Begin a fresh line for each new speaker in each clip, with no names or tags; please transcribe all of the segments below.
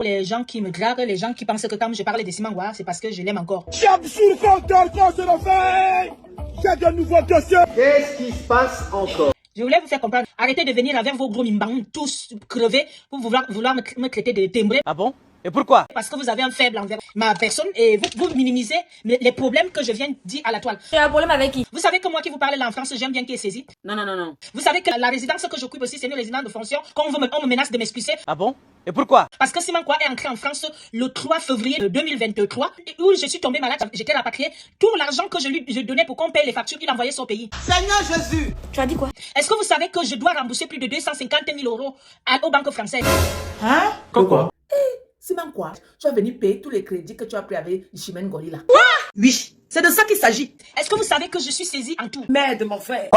Les gens qui me draguent, les gens qui pensent que quand je parle de Simangwa, c'est parce que je l'aime encore.
J'ai de nouveaux dossiers.
Qu'est-ce qui se passe encore?
Je voulais vous faire comprendre. Arrêtez de venir avec vos gros mimbang, tous crevés, pour vouloir me traiter de timbré.
Ah bon? Et pourquoi?
Parce que vous avez un faible envers ma personne et vous minimisez les problèmes que je viens de dire à la toile.
Tu as un problème avec qui?
Vous savez que moi qui vous parle là en France, j'aime bien qu'il est saisi.
Non.
Vous savez que la résidence que j'occupe aussi, c'est une résidence de fonction. Quand on me menace de m'expulser.
Ah bon? Et pourquoi?
Parce que Simangwa est entré en France le 3 février 2023, où je suis tombé malade, j'étais rapatrié. Tout l'argent que je donnais pour qu'on paye les factures, il envoyait son pays.
Seigneur Jésus!
Tu as dit quoi?
Est-ce que vous savez que je dois rembourser plus de 250 000 euros aux banques françaises?
Hein?
Pourquoi?
Simangwa, tu vas venir payer tous les crédits que tu as pris avec Chimène Ngoli là. Oui, c'est de ça qu'il s'agit.
Est-ce que vous savez que je suis saisie en tout?
Merde, mon frère.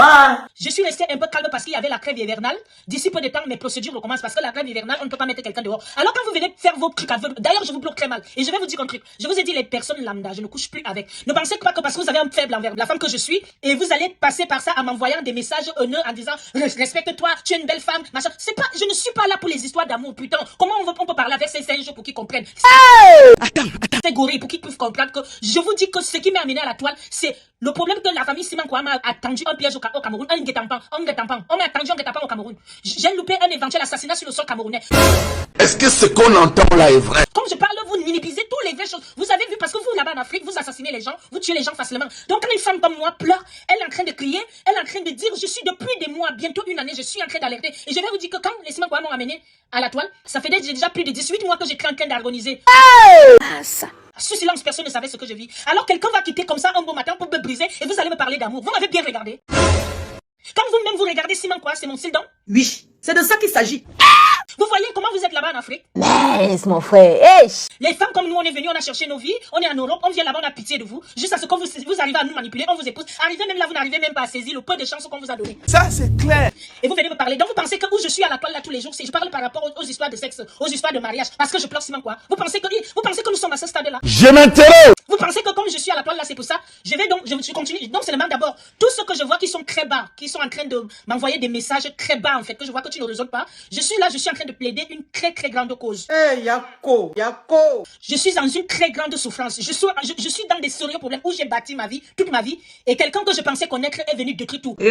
Je suis resté un peu calme parce qu'il y avait la trêve hivernale. D'ici peu de temps, mes procédures recommencent parce que la trêve hivernale, on ne peut pas mettre quelqu'un dehors. Alors quand vous venez faire vos trucs avec... D'ailleurs, je vous bloque très mal. Et je vais vous dire un truc. Je vous ai dit, les personnes lambda, je ne couche plus avec. Ne pensez pas que parce que vous avez un faible envers la femme que je suis, et vous allez passer par ça en m'envoyant des messages haineux en disant respecte-toi, tu es une belle femme, machin. C'est pas, je ne suis pas là pour les histoires d'amour, putain. Comment on peut parler avec ces singes pour qu'ils comprennent? Attends. Ces gorilles pour qu'ils puissent comprendre que je vous dis que ce qui m'a amené à la toile, c'est le problème que la famille Simangwa m'a attendu un piège au Cameroun, un guet-apens. On m'a attendu un guet-apens au Cameroun. J'ai loupé un éventuel assassinat sur le sol camerounais.
Est-ce que ce qu'on entend là est vrai?
Comme je parle, vous minimisez toutes les vraies choses. Vous avez vu, parce que vous, là-bas en Afrique, vous assassinez les gens, vous tuez les gens facilement. Donc, quand une femme comme moi pleure, elle est en train de crier, elle est en train de dire, je suis depuis des mois, bientôt une année, je suis en train d'alerter. Et je vais vous dire que quand les Simangwa m'ont amené à la toile, ça fait déjà plus de 18 mois que j'étais en train d'agoniser. Sous silence, personne ne savait ce que je vis. Alors, quelqu'un va quitter comme ça un beau matin pour me briser et vous allez me parler d'amour. Vous m'avez bien regardé. Quand vous-même vous regardez Simangwa, c'est mon style donc.
Oui, c'est de ça qu'il s'agit.
Vous voyez comment vous êtes là-bas en Afrique?
Laisse mon frère.
Les femmes comme nous, on est venus, on a cherché nos vies, on est en Europe, on vient là-bas, on a pitié de vous. Juste à ce que vous arrivez à nous manipuler, on vous épouse. Arrivez même là, vous n'arrivez même pas à saisir le peu de chances qu'on vous a donné.
Ça, c'est clair.
Et vous venez me parler. Donc vous pensez que où je suis à la toile là tous les jours, je parle par rapport aux histoires de sexe, aux histoires de mariage, parce que je pleure Simangwa. Vous pensez que nous sommes à ce stade-là?
Je m'interroge.
Vous pensez que comme je suis à la toile là, c'est pour ça? Je continue. Donc seulement d'abord, tous ceux que je vois qui sont très bas, qui sont en train de m'envoyer des messages très bas en fait, que je vois que tu ne raisonnes pas. Je suis en train de plaider une très grande cause.
Yako!
Je suis dans une très grande souffrance. Je suis dans des sérieux problèmes où j'ai bâti ma vie, toute ma vie, et quelqu'un que je pensais connaître est venu détruire tout. Il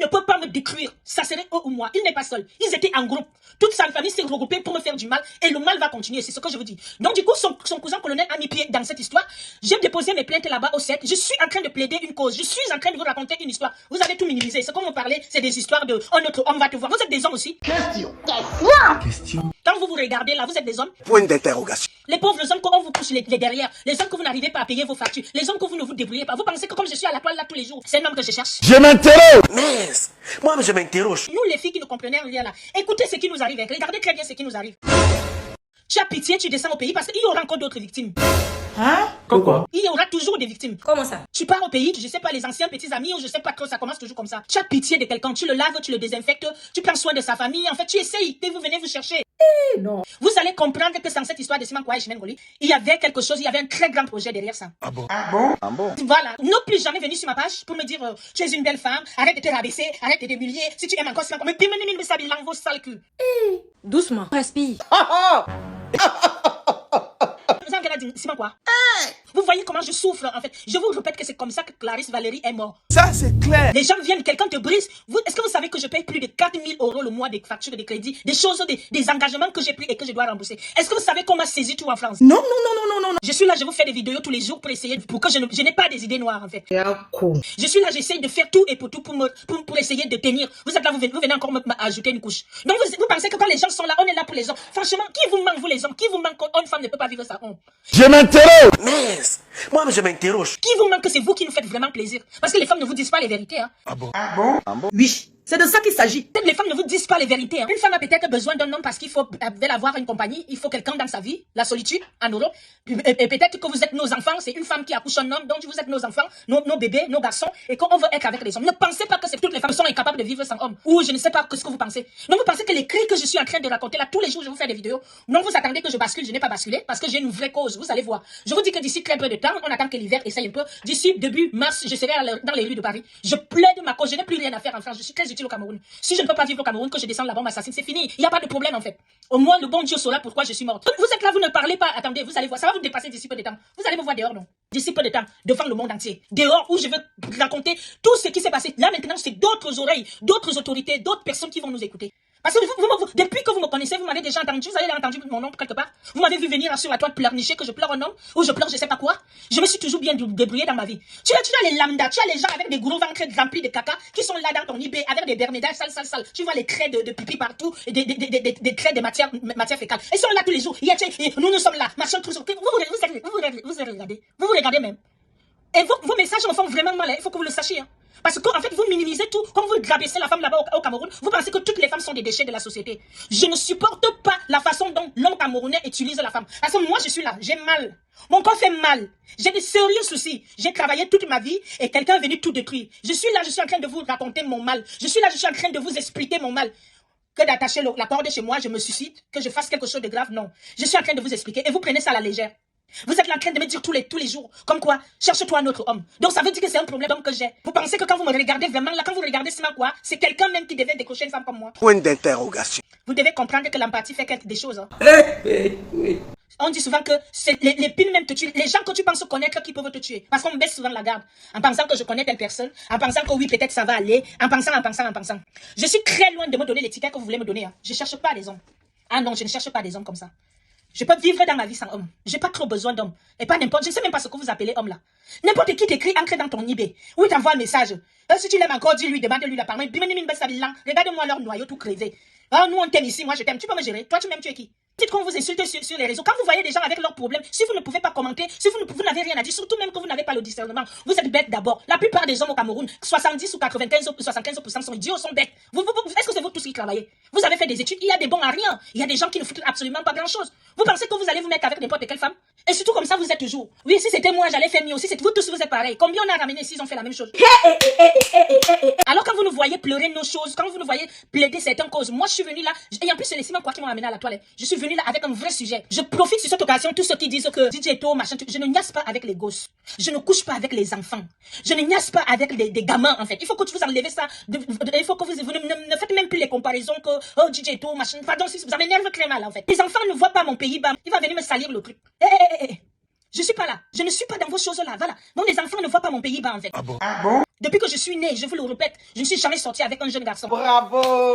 ne peut pas me détruire. Ça serait eux ou moi. Il n'est pas seul. Ils étaient en groupe. Toute sa famille s'est regroupée pour me faire du mal, et le mal va continuer. C'est ce que je vous dis. Donc du coup, son cousin colonel a mis pied dans cette histoire. J'ai déposé mes plaintes là-bas au SEC. Je suis en train de plaider une cause. Je suis en train de vous raconter une histoire. Vous avez tout minimisé. Ce qu'on me parlait, c'est des histoires de notre homme va te voir. Vous êtes des hommes aussi.
Question.
Quand vous regardez là, vous êtes des hommes.
Point d'interrogation.
Les pauvres hommes qu'on vous pousse les derrière, les hommes que vous n'arrivez pas à payer vos factures, les hommes que vous ne vous débrouillez pas. Vous pensez que comme je suis à la toile là tous les jours, c'est un homme que je cherche?
Je m'interroge.
Mais, moi, je m'interroge.
Nous les filles qui ne comprenaient rien là, écoutez ce qui nous arrive, regardez très bien ce qui nous arrive. Tu as pitié, tu descends au pays parce qu'il y aura encore d'autres victimes.
Hein?
Pourquoi?
Il y aura toujours des victimes.
Comment ça?
Tu pars au pays, je sais pas, les anciens petits amis, ou je sais pas trop, ça commence toujours comme ça. Tu as pitié de quelqu'un, tu le laves, tu le désinfectes, tu prends soin de sa famille, en fait, tu essayes, et vous venez vous chercher.
Non.
Vous allez comprendre que dans cette histoire de Simangwa et Chimène Ngoli, il y avait quelque chose, il y avait un très grand projet derrière ça.
Ah bon?
Voilà. Ne plus jamais venir sur ma page pour me dire tu es une belle femme, arrête de te rabaisser, arrête de t'humilier, si tu aimes encore Simangwa, mais bimini ça bilan vos sales culs.
Doucement. Respire.
Vous en regardez Simangwa. Vous voyez comment je souffre en fait. Je vous répète que c'est comme ça que Clarisse Valérie est morte.
Ça, c'est clair.
Les gens viennent, quelqu'un te brise. Est-ce que vous savez que je paye plus de 4 000 euros le mois des factures de crédit, des choses, des engagements que j'ai pris et que je dois rembourser? Est-ce que vous savez qu'on m'a saisi tout en France?
Non.
Je suis là, je vous fais des vidéos tous les jours pour essayer, pour que je n'ai pas des idées noires en fait. Je suis là, j'essaye de faire tout et pour tout pour essayer de tenir. Vous êtes là, vous venez encore m'ajouter une couche. Donc vous pensez que quand les gens sont là, on est là pour les hommes. Franchement, qui vous manque vous les hommes? Qui vous manque quand une femme ne peut pas vivre sa honte?
Je m'interroge.
Mais, moi, je m'interroge.
Qui vous manque que c'est vous qui nous faites vraiment plaisir? Parce que les femmes ne vous disent pas les vérités. Hein.
Ah bon?
Oui, c'est de ça qu'il s'agit.
Peut-être les femmes ne vous disent pas les vérités. Hein. Une femme a peut-être besoin d'un homme parce qu'il faut avoir une compagnie, il faut quelqu'un dans sa vie, la solitude, en Europe. Et peut-être que vous êtes nos enfants, c'est une femme qui accouche un homme, donc vous êtes nos enfants, nos bébés, nos garçons, et qu'on veut être avec les hommes. Ne pensez pas que toutes les femmes sont incapables de vivre sans homme. Ou je ne sais pas ce que vous pensez. Donc vous pensez que les cris que je suis en train de raconter là, tous les jours, je vous fais des vidéos. Non, vous attendez que je bascule, je n'ai pas basculé, parce que j'ai une vraie cause, vous allez voir. Je vous dis que d'ici très peu de temps, on attend que l'hiver essaye un peu. D'ici début mars, je serai dans les rues de Paris. Je plaide ma cause, je n'ai plus rien à faire en France, je suis très utile au Cameroun. Si je ne peux pas vivre au Cameroun, que je descende là-bas, m'assassine, c'est fini. Il n'y a pas de problème en fait. Au moins, le bon Dieu saura pourquoi je suis morte. Vous êtes là, vous ne parlez pas. Attendez, vous allez voir. Ça va vous dépasser d'ici peu de temps. Vous allez me voir dehors, non? D'ici peu de temps, devant le monde entier. Dehors, où je vais raconter tout ce qui s'est passé. Là, maintenant, c'est d'autres oreilles, d'autres autorités, d'autres personnes qui vont nous écouter. Parce que depuis que vous me connaissez, vous m'avez déjà entendu, vous avez entendu mon nom quelque part. Vous m'avez vu venir sur la toile pleurnicher que je pleure un homme, ou je pleure je sais pas quoi. Je me suis toujours bien débrouillée dans ma vie. Tu as les lambda, tu as les gens avec des gros ventres remplis de caca qui sont là dans ton eBay avec des bermudas sales. Tu vois les traits de pipi partout, et des traits de matière fécale. Ils sont là tous les jours. Nous sommes là, machin, tout ça. Vous regardez même. Et vos messages me font vraiment mal, hein. Il faut que vous le sachiez. Hein. Parce qu'en fait, vous minimisez tout. Comme vous rabaissez la femme là-bas au Cameroun, vous pensez que toutes les femmes sont des déchets de la société. Je ne supporte pas la façon dont l'homme camerounais utilise la femme. Parce que moi, je suis là, j'ai mal. Mon corps fait mal. J'ai des sérieux soucis. J'ai travaillé toute ma vie et quelqu'un est venu tout détruire. Je suis là, je suis en train de vous raconter mon mal. Je suis là, je suis en train de vous expliquer mon mal. Que d'attacher la corde chez moi, je me suscite, que je fasse quelque chose de grave, non. Je suis en train de vous expliquer et vous prenez ça à la légère. Vous êtes là en train de me dire tous les jours, comme quoi, cherche-toi un autre homme. Donc ça veut dire que c'est un problème d'homme que j'ai. Vous pensez que quand vous me regardez vraiment, là, quand vous regardez seulement quoi, c'est quelqu'un même qui devait décrocher une femme comme moi.
Point d'interrogation.
Vous devez comprendre que l'empathie fait des choses. Hein. On dit souvent que les pines même te tuent. Les gens que tu penses connaître qui peuvent te tuer. Parce qu'on baisse souvent la garde. En pensant que je connais telle personne. En pensant que oui, peut-être ça va aller. En pensant. Je suis très loin de me donner l'étiquette que vous voulez me donner. Hein. Je ne cherche pas des hommes. Ah non, je ne cherche pas des hommes comme ça. Je peux vivre dans ma vie sans homme. J'ai pas trop besoin d'homme. Et pas n'importe, je ne sais même pas ce que vous appelez homme là. N'importe qui t'écrit, ancré dans ton eBay. Ou il t'envoie un message. Si tu l'aimes encore, dis-lui, demande-lui la parole. Regarde-moi leur noyau tout crevé. Oh, nous on t'aime ici, moi je t'aime. Tu peux me gérer. Toi tu m'aimes, tu es qui? Dites qu'on vous insulte sur les réseaux. Quand vous voyez des gens avec leurs problèmes, si vous ne pouvez pas commenter, si vous n'avez rien à dire, surtout même que vous n'avez pas le discernement, vous êtes bêtes d'abord. La plupart des hommes au Cameroun, 70 ou 75% sont idiots, sont bêtes. Est-ce que c'est vous tous qui travaillez? Vous avez fait des études, il y a des bons à rien. Il y a des gens qui ne foutent absolument pas grand-chose. Vous pensez que vous allez vous mettre avec n'importe quelle femme? Et surtout comme ça, vous êtes toujours. Oui, si c'était moi, j'allais faire mieux aussi. Vous tous, vous êtes pareil. Combien on a ramené s'ils ont fait la même chose? Alors quand vous nous voyez pleurer nos choses, quand vous nous voyez plaider certaines causes, moi je suis venu là, et en plus c'est les Simon quoi qui m'ont amené à la toilette. Je suis venu là avec un vrai sujet. Je profite sur cette occasion, tous ceux qui disent que DJ Eto, machin, je ne niasse pas avec les gosses. Je ne couche pas avec les enfants. Je ne niasse pas avec des gamins en fait. Il faut que vous enlevez ça. Il faut que vous ne faites même plus les comparaisons que oh DJ Eto, machin. Pardon, si ça m'énerve très mal en fait. Les enfants ne voient pas mon pays, il va venir me salir le truc. Je suis pas là. Je ne suis pas dans vos choses-là. Voilà. Donc les enfants ne voient pas mon pays en fait. Ah bon? Ah bon? Depuis que je suis née, je vous le répète, je ne suis jamais sortie avec un jeune garçon.
Bravo!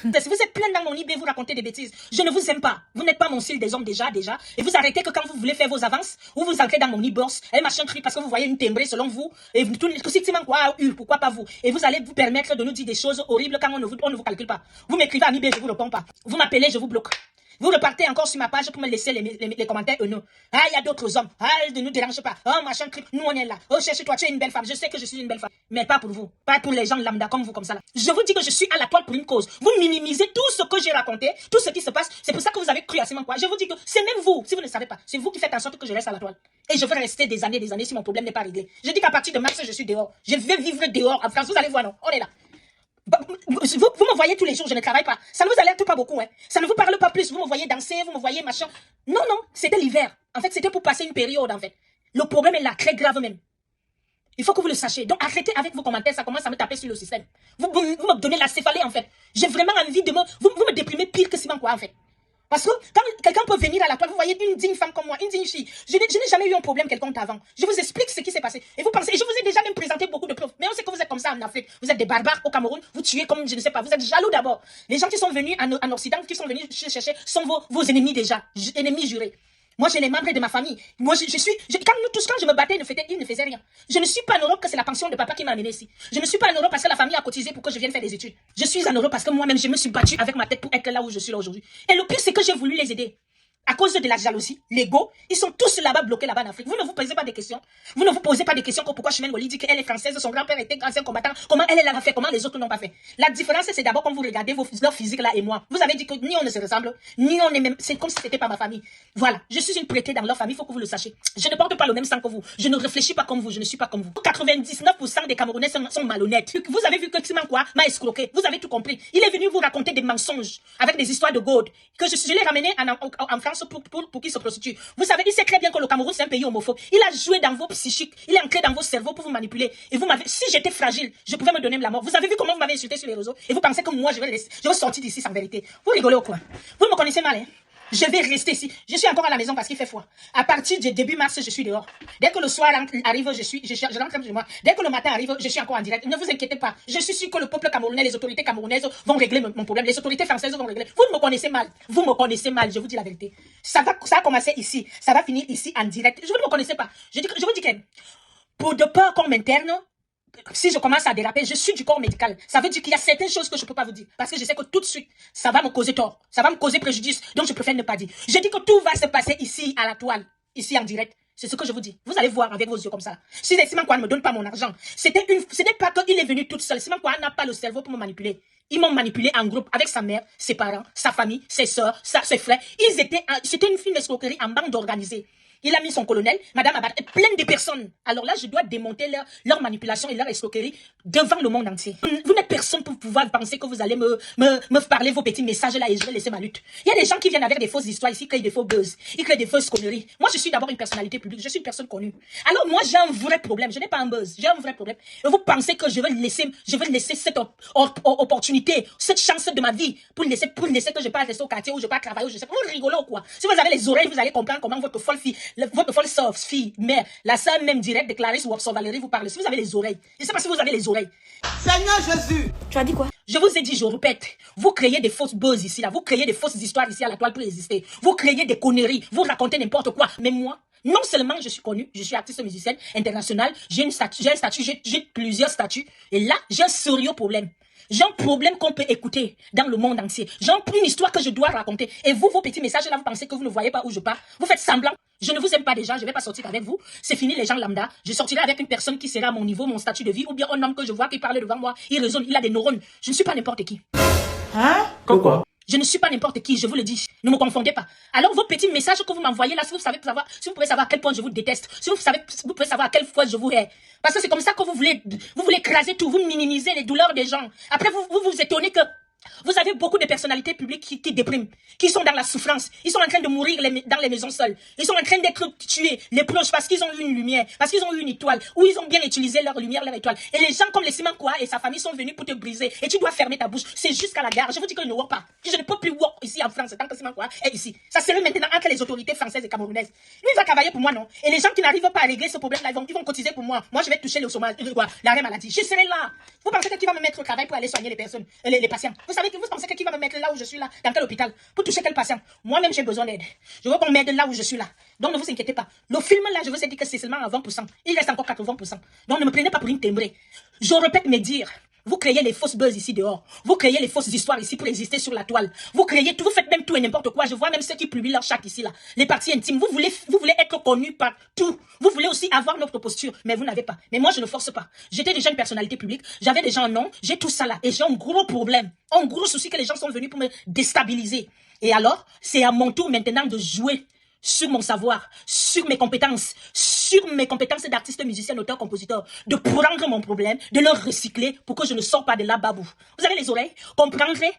Si vous êtes plein dans mon eBay, vous racontez des bêtises. Je ne vous aime pas. Vous n'êtes pas mon style des hommes déjà. Et vous arrêtez que quand vous voulez faire vos avances, ou vous entrez dans mon e-bourse, et machin truc, parce que vous voyez une timbrée selon vous, et vous tout quoi, pourquoi pas vous? Et vous allez vous permettre de nous dire des choses horribles quand on ne vous calcule pas. Vous m'écrivez en eBay, je vous réponds pas. Vous m'appelez, je vous bloque. Vous repartez encore sur ma page pour me laisser les commentaires haineux. Ah, il y a d'autres hommes. Ah, ne nous dérange pas. Oh, machin truc. Nous, on est là. Oh, cherche-toi, tu es une belle femme. Je sais que je suis une belle femme. Mais pas pour vous. Pas pour les gens lambda comme vous, comme ça là. Je vous dis que je suis à la toile pour une cause. Vous minimisez tout ce que j'ai raconté, tout ce qui se passe. C'est pour ça que vous avez cru à Simon quoi. Je vous dis que c'est même vous, si vous ne savez pas. C'est vous qui faites en sorte que je reste à la toile. Et je vais rester des années si mon problème n'est pas réglé. Je dis qu'à partir de mars, je suis dehors. Je vais vivre dehors en France. Vous allez voir, non. On est là. Vous me voyez tous les jours, je ne travaille pas. Ça ne vous alerte pas beaucoup, hein. Ça ne vous parle pas plus. Vous me voyez danser, vous me voyez machin. Non, c'était l'hiver. En fait, c'était pour passer une période, en fait. Le problème est là, très grave même. Il faut que vous le sachiez. Donc, arrêtez avec vos commentaires, ça commence à me taper sur le système. Vous me donnez la céphalée, en fait. J'ai vraiment envie de vous me déprimez pire que Simon, quoi, en fait. Parce que quand quelqu'un peut venir à la toile, vous voyez une digne femme comme moi, une digne fille. Je n'ai jamais eu un problème quelconque avant. Je vous explique ce qui s'est passé. Et vous pensez, et je vous ai déjà même présenté beaucoup de preuves. Mais on sait que vous êtes comme ça en Afrique. Vous êtes des barbares au Cameroun. Vous tuez comme je ne sais pas. Vous êtes jaloux d'abord. Les gens qui sont venus en Occident, qui sont venus chercher, sont vos ennemis déjà. Ennemis jurés. Moi, j'ai les membres de ma famille. Moi, quand je me battais, ils ne faisaient rien. Je ne suis pas en Europe que c'est la pension de papa qui m'a amené ici. Je ne suis pas en Europe parce que la famille a cotisé pour que je vienne faire des études. Je suis en Europe parce que moi-même, je me suis battue avec ma tête pour être là où je suis là aujourd'hui. Et le pire, c'est que j'ai voulu les aider. À cause de la jalousie, l'ego, ils sont tous là-bas bloqués là-bas en Afrique. Vous ne vous posez pas des questions. Vous ne vous posez pas des questions comme pourquoi Chimène Ngoli dit qu'elle est française, son grand-père était ancien combattant, comment elle l'a fait, comment les autres n'ont pas fait. La différence, c'est d'abord quand vous regardez leur physique là et moi. Vous avez dit que ni on ne se ressemble, ni on est même, c'est comme si c'était pas ma famille. Voilà. Je suis une prêtée dans leur famille, il faut que vous le sachiez. Je ne porte pas le même sang que vous. Je ne réfléchis pas comme vous, je ne suis pas comme vous. 99% des Camerounais sont malhonnêtes. Vous avez vu que Simon quoi m'a escroqué. Vous avez tout compris. Il est venu vous raconter des mensonges avec des histoires de gold. Que je l'ai ramené en France force pour qu'il se prostitue. Vous savez, il sait très bien que le Cameroun, c'est un pays homophobe. Il a joué dans vos psychiques, il est entré dans vos cerveaux pour vous manipuler. Et vous m'avez, si j'étais fragile, je pouvais me donner la mort. Vous avez vu comment vous m'avez insulté sur les réseaux? Et vous pensez que moi, je vais sortir d'ici sans vérité. Vous rigolez ou quoi? Vous me connaissez mal, hein? Je vais rester ici. Je suis encore à la maison parce qu'il fait froid. À partir du début mars, je suis dehors. Dès que le soir arrive, je rentre chez moi. Dès que le matin arrive, je suis encore en direct. Ne vous inquiétez pas. Je suis sûr que le peuple camerounais, les autorités camerounaises vont régler mon problème. Les autorités françaises vont régler. Vous me connaissez mal. Vous me connaissez mal. Je vous dis la vérité. Ça a commencé ici. Ça va finir ici en direct. Je ne me connaissez pas. Je vous dis que pour de peur qu'on m'interne, si je commence à déraper, je suis du corps médical. Ça veut dire qu'il y a certaines choses que je ne peux pas vous dire. Parce que je sais que tout de suite, ça va me causer tort. Ça va me causer préjudice. Donc, je préfère ne pas dire. Je dis que tout va se passer ici, à la toile. Ici, en direct. C'est ce que je vous dis. Vous allez voir avec vos yeux comme ça. Si les Simon Kouane ne me donne pas mon argent, ce n'est pas qu'il est venu toute seule. Simon Kouane n'a pas le cerveau pour me manipuler. Ils m'ont manipulé en groupe avec sa mère, ses parents, sa famille, ses soeurs, ses frères. C'était une fine escroquerie en bande organisée. Il a mis son colonel, Madame Abad, et plein de personnes. Alors là, je dois démonter leur manipulation et leur escroquerie devant le monde entier. Vous n'êtes personne pour pouvoir penser que vous allez me parler vos petits messages là et je vais laisser ma lutte. Il y a des gens qui viennent avec des fausses histoires ici, créent des faux buzz, ils créent des fausses conneries. Moi, je suis d'abord une personnalité publique, je suis une personne connue. Alors moi, j'ai un vrai problème, je n'ai pas un buzz, j'ai un vrai problème. Et vous pensez que je vais laisser cette opportunité, cette chance de ma vie pour laisser que je passe au quartier où je pas travailler, où je sais pas. Vous rigolez ou quoi? Si vous avez les oreilles, vous allez comprendre comment votre folle fille, votre folle sœur, fille, mère, la sœur même directe de Clarisse ou Watson Valérie vous parle. Si vous avez les oreilles, je ne sais pas si vous avez les oreilles.
Seigneur Jésus.
Tu as dit quoi?
Je vous ai dit, je répète, vous créez des fausses buzz ici, là, vous créez des fausses histoires ici à la toile pour exister. Vous créez des conneries, vous racontez n'importe quoi. Mais moi, non seulement je suis connue, je suis artiste musicienne internationale, j'ai un statut, j'ai plusieurs statuts. Et là, j'ai un sérieux problème. J'ai un problème qu'on peut écouter dans le monde entier. J'ai une histoire que je dois raconter. Et vous, vos petits messages là, vous pensez que vous ne voyez pas où je pars. Vous faites semblant. Je ne vous aime pas déjà, je ne vais pas sortir avec vous. C'est fini les gens lambda. Je sortirai avec une personne qui sera à mon niveau, mon statut de vie, ou bien un homme que je vois qui parle devant moi. Il raisonne, il a des neurones. Je ne suis pas n'importe qui.
Hein?
Quoi?
Je ne suis pas n'importe qui, je vous le dis. Ne me confondez pas. Alors, vos petits messages que vous m'envoyez là, si vous pouvez savoir à quel point je vous déteste, si vous pouvez savoir à quel point je vous hais. Parce que c'est comme ça que vous voulez écraser tout, vous minimisez les douleurs des gens. Après, vous étonnez que vous avez beaucoup de personnalités publiques qui dépriment, qui sont dans la souffrance. Ils sont en train de mourir dans les maisons seules. Ils sont en train d'être tués, les proches, parce qu'ils ont eu une lumière, parce qu'ils ont eu une étoile, ou ils ont bien utilisé leur lumière, leur étoile. Et les gens comme les Simon Kouane et sa famille sont venus pour te briser. Et tu dois fermer ta bouche. C'est jusqu'à la gare. Je vous dis que je ne work pas. Je ne peux plus work ici en France tant que Simon Kouane est ici. Ça serait maintenant entre les autorités françaises et camerounaises. Lui, il va travailler pour moi, non? Et les gens qui n'arrivent pas à régler ce problème-là, ils vont cotiser pour moi. Moi, je vais toucher le chômage, l'arrêt maladie. Je serai là. Vous pensez que qui va me mettre au travail pour aller soigner les personnes, les patients? Vous pensez que qui va me mettre là où je suis là, dans quel hôpital, pour toucher quel patient? Moi-même, j'ai besoin d'aide. Je veux qu'on m'aide là où je suis là. Donc, ne vous inquiétez pas. Le film là, je vous ai dit que c'est seulement à 20%. Il reste encore 80%. Donc, ne me prenez pas pour une timbrée. Je répète mes dires. Vous créez les fausses buzz ici dehors. Vous créez les fausses histoires ici pour exister sur la toile. Vous créez tout, vous faites même tout et n'importe quoi. Je vois même ceux qui publient leur chat ici là. Les parties intimes. Vous voulez être connus par tout. Vous voulez aussi avoir notre posture, mais vous n'avez pas. Mais moi, je ne force pas. J'étais déjà une personnalité publique. J'avais déjà un nom. J'ai tout ça là. Et j'ai un gros problème. Un gros souci que les gens sont venus pour me déstabiliser. Et alors, c'est à mon tour maintenant de jouer sur mon savoir, sur mes compétences d'artiste, musicien, auteur, compositeur, de prendre mon problème, de le recycler pour que je ne sors pas de là babou. Vous avez les oreilles? Comprendrez?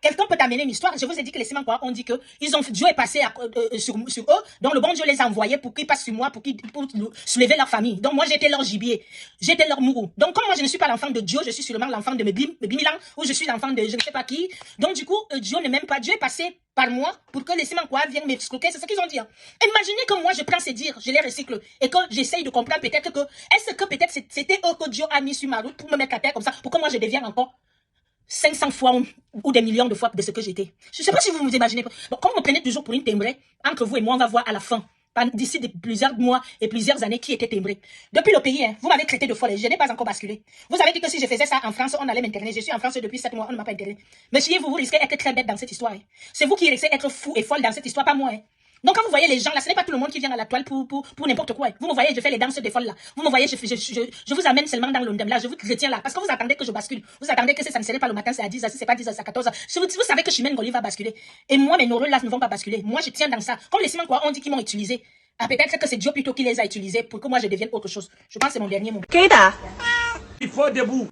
Quelqu'un peut t'amener une histoire. Je vous ai dit que les Simon Kouane ont dit que Dieu est passé sur eux, donc le bon Dieu les a envoyés pour qu'ils passent sur moi, pour soulever leur famille. Donc moi j'étais leur gibier, j'étais leur mourou. Donc comme moi je ne suis pas l'enfant de Dieu, je suis sûrement l'enfant de Bimilan, ou je suis l'enfant de je ne sais pas qui. Donc du coup Dieu ne m'aime pas. Dieu est passé par moi pour que les Simon Kouane viennent m'excroquer. C'est ce qu'ils ont dit. Hein. Imaginez que moi je prends ces dires, je les recycle et que j'essaye de comprendre peut-être que c'était eux que Dieu a mis sur ma route pour me mettre à terre comme ça, pour que moi je devienne encore 500 fois ou des millions de fois de ce que j'étais. Je ne sais pas si vous vous imaginez. Bon, comme vous me prenez toujours pour une timbrée, entre vous et moi, on va voir à la fin, d'ici plusieurs mois et plusieurs années, qui était timbré. Depuis le pays, hein, vous m'avez traité de folle. Je n'ai pas encore basculé. Vous avez dit que si je faisais ça en France, on allait m'interner. Je suis en France depuis 7 mois, on ne m'a pas interné. Monsieur, vous risquez d'être très bête dans cette histoire. Hein. C'est vous qui risquez d'être fou et folle dans cette histoire, pas moi. Hein. Donc quand vous voyez les gens là, ce n'est pas tout le monde qui vient à la toile pour n'importe quoi. Vous me voyez, je fais les danses des folles là. Vous me voyez, je vous amène seulement dans l'ondem là, je vous retiens là. Parce que vous attendez que je bascule. Vous attendez que ça ne serait pas le matin, c'est à 10h, si c'est pas 10h, c'est à 14h. Vous savez que Chimène Ngoli va basculer. Et moi, mes neurones là ne vont pas basculer. Moi, je tiens dans ça. Comme les Simon Kouane ont dit qu'ils m'ont utilisé. Ah, peut-être que c'est Dieu plutôt qui les a utilisés pour que moi je devienne autre chose. Je pense que c'est mon dernier mot.
Keita.
Il faut debout.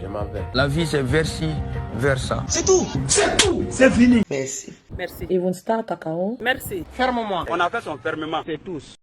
Je m'en vais.
La vie, c'est versi, versa.
C'est tout. C'est tout. C'est fini.
Merci.
Merci. Et vous star cacao.
Merci.
Ferme-moi.
On a fait son fermement. C'est tous.